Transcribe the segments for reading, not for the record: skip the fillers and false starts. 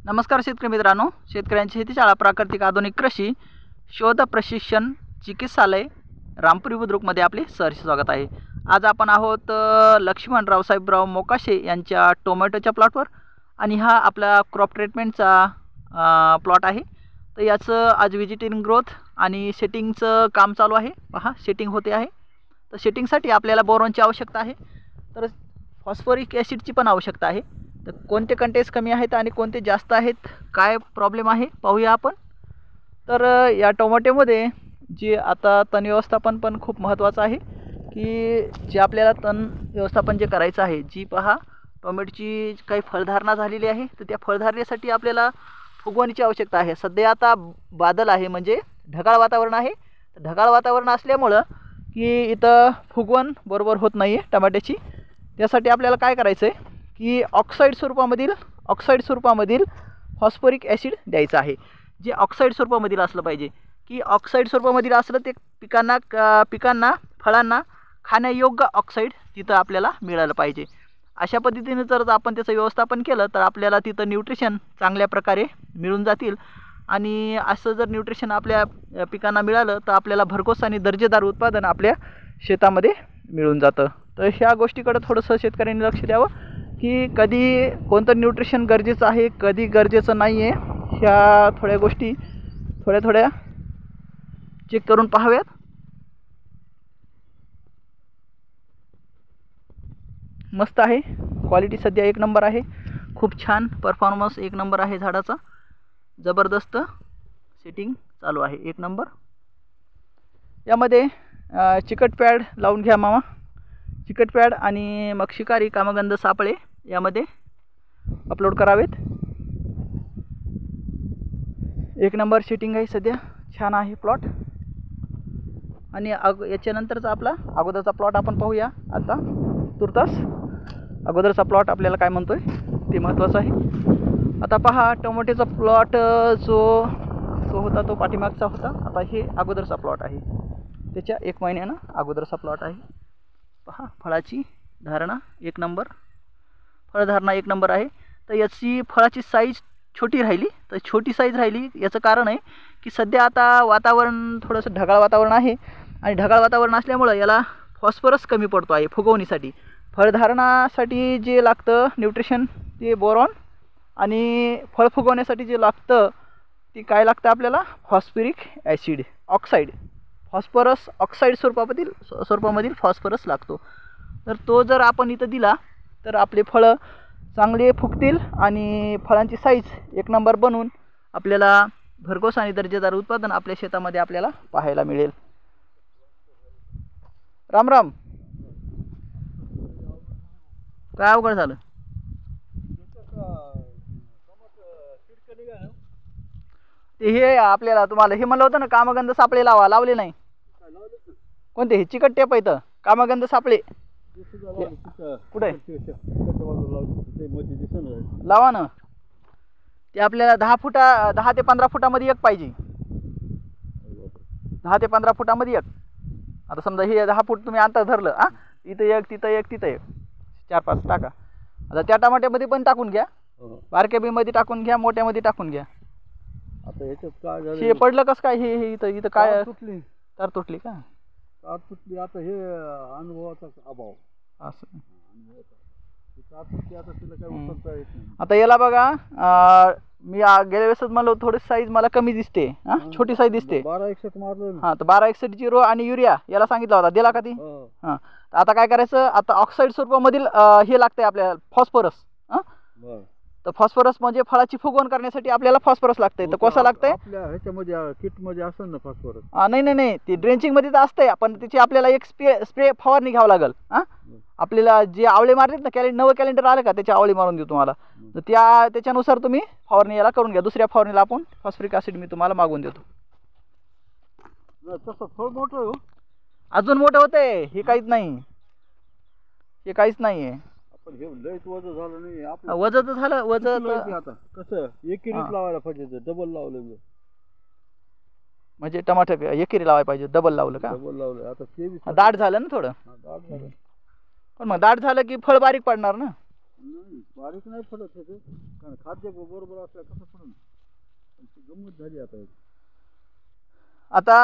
नमस्कार शेतकरी मित्रांनो, शेतकऱ्यांची शेतीशाळा प्राकृतिक आधुनिक कृषी शोध प्रशिक्षण चिकित्सालय रामपुरी बुद्रुकमध्ये आपले सहर्ष स्वागत आहे। आज आपण आहोत लक्ष्मण रावसाहेबराव मोकाशे यांच्या टोमॅटोच्या प्लॉटवर आणि हा आपला क्रॉप ट्रीटमेंटचा प्लॉट आहे। तर याचं आज व्हेजिटेटिव्ह ग्रोथ आणि सेटिंगचं काम चालू आहे। पहा सेटिंग होते आहे। तर सेटिंगसाठी आपल्याला बोरॉनची आवश्यकता आहे, तर फॉस्फरिक ॲसिडची पण आवश्यकता आहे। तर कोणते कंटेंट्स कमी आहेत आणि कोणते जास्त आहेत, काय प्रॉब्लेम आहे पाहूया आपण। तर या टोमॅटोमध्ये जे आता तण व्यवस्थापन पण खूप महत्त्वाचं आहे की जे आपल्याला तण व्यवस्थापन जे करायचं आहे, जी पहा टोमॅटोची काही फळधारणा झालेली आहे, तर त्या फळधारणेसाठी आपल्याला फुगवणीची आवश्यकता आहे। सध्या आता बादल आहे, म्हणजे ढगाळ वातावरण आहे। ढगाळ वातावरण असल्यामुळं की इथं फुगवण बरोबर होत नाही आहे टमाट्याची। त्यासाठी आपल्याला काय करायचं आहे की ऑक्साईड स्वरूपामधील फॉस्फरिक ॲसिड द्यायचं आहे। जे ऑक्साईड स्वरूपामधील असलं पाहिजे की ऑक्साईड स्वरूपामधील असलं ते पिकांना फळांना खाण्यायोग्य ऑक्साईड तिथं आपल्याला मिळालं पाहिजे। अशा पद्धतीने जर आपण त्याचं व्यवस्थापन केलं तर आपल्याला तिथं न्यूट्रिशन चांगल्या प्रकारे मिळून जातील। आणि असं जर न्यूट्रिशन आपल्या पिकांना मिळालं तर आपल्याला भरघोस आणि दर्जेदार उत्पादन आपल्या शेतामध्ये मिळून जातं। तर ह्या गोष्टीकडे थोडंसं शेतकऱ्यांनी लक्ष द्यावं की कधी कोणतं न्यूट्रिशन गरजेचं आहे, कधी गरजेचं नाही आहे, ह्या थोड्या गोष्टी थोड्या चेक करून पाहाव्यात। मस्त आहे, क्वालिटी सध्या एक नंबर आहे, खूप छान परफॉर्मन्स एक नंबर आहे झाडाचा, जबरदस्त सेटिंग चालू आहे एक नंबर। यामध्ये चिकट पॅड लावून घ्या मामा, चिकट पॅड आणि मग शिकारी कामगंध सापळे यामध्ये अपलोड करावेत। एक नंबर सेटिंग आहे सध्या, छान आहे प्लॉट। आणि याच्यानंतरचा आपला अगोदरचा प्लॉट आपण पाहूया। आता तुर्तास अगोदरचा प्लॉट आपल्याला काय म्हणतोय ते महत्त्वाचं आहे। आता पहा टोमॅटोचा प्लॉट जो होता तो पाठीमागचा होता, आता हे अगोदरचा प्लॉट आहे, त्याच्या 1 महिन्यानं अगोदरचा प्लॉट आहे। पहा फळाची धारणा एक नंबर, फळधारणा एक नंबर आहे। तर याची फळाची साईज छोटी राहिली, तर छोटी साईज राहिली याचं कारण आहे की सध्या आता वातावरण थोडंसं ढगाळ वातावरण आहे आणि ढगाळ वातावरण असल्यामुळं याला फॉस्फरस कमी पडतो आहे फुगवणीसाठी। फळधारणासाठी जे लागतं न्यूट्रिशन ते बोरॉन, आणि फळ फुगवण्यासाठी जे लागतं ते काय लागतं आपल्याला phosphoric acid oxide, phosphorus oxide स्वरूपामधील फॉस्फरस लागतो। तर तो जर आपण इथं दिला तर आपले फळं चांगले फुगतील आणि फळांची साईज एक नंबर बनवून आपल्याला भरघोस आणि दर्जेदार उत्पादन आपल्या शेतामध्ये आपल्याला पाहायला मिळेल। राम राम, काय अवघड झालं? ते हे आपल्याला तुम्हाला हे म्हणलं होतं ना, कामगंध सापळे लावले नाही कोणते? हे चिकट टेप आहे तर कामगंध सापळे कुठे लावा ना। ते आपल्याला 10 ते 15 फुटामध्ये एक पाहिजे, 10 ते 15 फुटामध्ये एक। आता समजा हे 10 फूट तुम्ही अंतर धरलं, इथं एक तिथं एक तिथं एक, 4-5 टाका। आता त्या टमाट्यामध्ये पण टाकून घ्या, बारक्या बीमध्ये टाकून घ्या, मोठ्यामध्ये टाकून घ्या। आता याच्यात काय झालं, हे पडलं कसं काय? हे इथं काय तुटली, तार तुटली का? तार तुटली। आता हे अनुभवाचा अभाव असं तार तुटली, आता तिला काय उचलता येत नाही। आता याला बघा, मी गेल्या वेळेसच मला थोडी साईज मला कमी दिसते, छोटी साईज दिसते। 1261 मारलं हां, तर 1261 रो आणि युरिया याला सांगितला होता, दिला का ती? हां, आता काय करायचं, आता ऑक्साईड स्वरूपामधील हे लागतंय आपल्याला फॉस्फरस। तर फॉस्फरस म्हणजे फळाची फुगवण करण्यासाठी आपल्याला फॉस्फरस लागतंय। तर कसं लागतंय आपल्या ह्याच्यामध्ये किटमध्ये असेल ना फॉस्फरस? नाही, ते ड्रेंचिंगमध्ये तर असतंय, पण त्याची आपल्याला एक स्प्रे फवारणी घ्यावं लागेल। आपल्याला जे आवळे मारलेत ना, नवं कॅलेंडर आलं का, त्याची आवळी मारून देऊ तुम्हाला। तर त्याच्यानुसार तुम्ही फवारणी याला करून घ्या। दुसऱ्या फवारणीला आपण फॉस्फरिक ॲसिड मी तुम्हाला मागून देतो। तसं फळ मोठं हो, अजून मोठं होतंय, हे काहीच नाही, हे काहीच नाही आहे। पण हे लयच वजन झालं नाही आपलं, वजन तर झालं, वजन आता कसं एकेरीत लावायला पाहिजे, डबल लावलं म्हणजे टमाटर एकेरी लावायला पाहिजे, डबल लावलं का? डबल लावलं। आता ते दाट झालं ना थोडं, दाट झालं, पण मग दाट झालं की फळ बारीक पडणार ना। नाही बारीक नाही पडत ह्याचं, कारण खाद्य बरोबर असल्या कसं पडून गंमत झाली आता. आता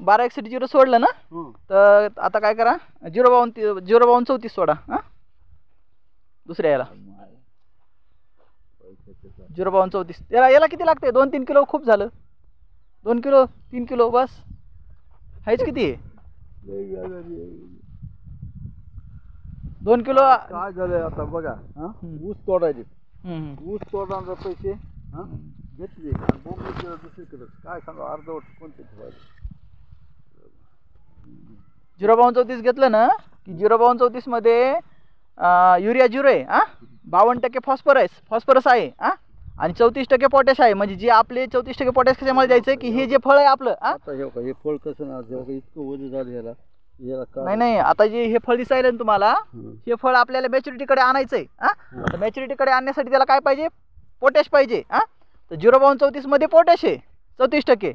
1261 सोडलं ना, तर आता काय करा 05234 सोडा. हां दुसऱ्या याला 05234 याला किती लागते? 2-3 किलो खूप झालं. 2 किलो 3 किलो बस. हायच किती आहे? 2 किलो. काय झालंय आता बघा, ऊस तोडायचे, ऊस तोडण्याचे पैसे घेतले आणि बोंबलून गेलं दुसरीकडे. काय सांगा अर्धवट कोणते ठेवायचे. 05234 घेतलं ना की 05234 मध्ये युरिया 0 आहे. 52% फॉस्फरस आहे. आणि 34% पोटॅश आहे. म्हणजे जे आपले 34% पोटॅश कशामध्ये द्यायचं की हे जे फळ आहे आपलं. आता हे फळ कसं ना इतकं वजन झालं याला. नाही आता जे हे फळ दिसायला ना तुम्हाला, हे फळ आपल्याला मॅच्युरिटीकडे आणायचंय. तर मॅच्युरिटीकडे आणण्यासाठी त्याला काय पाहिजे? पोटॅश पाहिजे. तर 05234 मध्ये पोटॅश आहे 34%.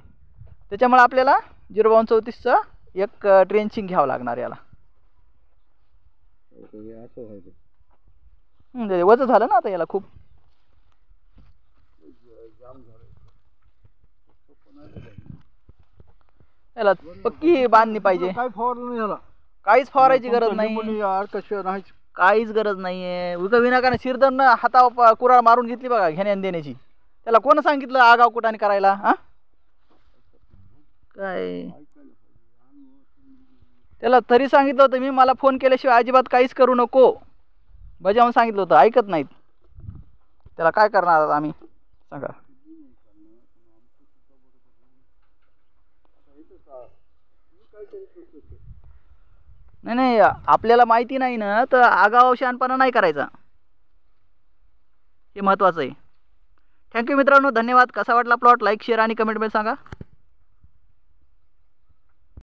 त्याच्यामुळे आपल्याला 05234चं एक ट्रेंचिंग घ्यावं लागणार याला. वजन झालं ना आता याला खूप. याला पक्की बांधणी पाहिजे. काय फवारलं नाही याला, काहीच फवारायची गरज नाही. काहीच गरज नाहीये. विनाकारण शिरदन हातावर कुराळ मारून घेतली बघा घेण्या देण्याची. त्याला कोण सांगितलं आगाव कुटाने करायला? काय त्याला तरी सांगितलं होतं मी, मला फोन केल्याशिवाय अजिबात काहीच करू नको बजावून सांगितलं होतं. ऐकत नाहीत. त्याला काय करणार आम्ही सांगा. नाही आपल्याला माहिती नाही ना, तर आगाव शहाणपणा नाही करायचा. हे महत्त्वाचं आहे. थँक्यू मित्रांनो, धन्यवाद. कसा वाटला प्लॉट? लाईक शेअर आणि कमेंटमध्ये सांगा.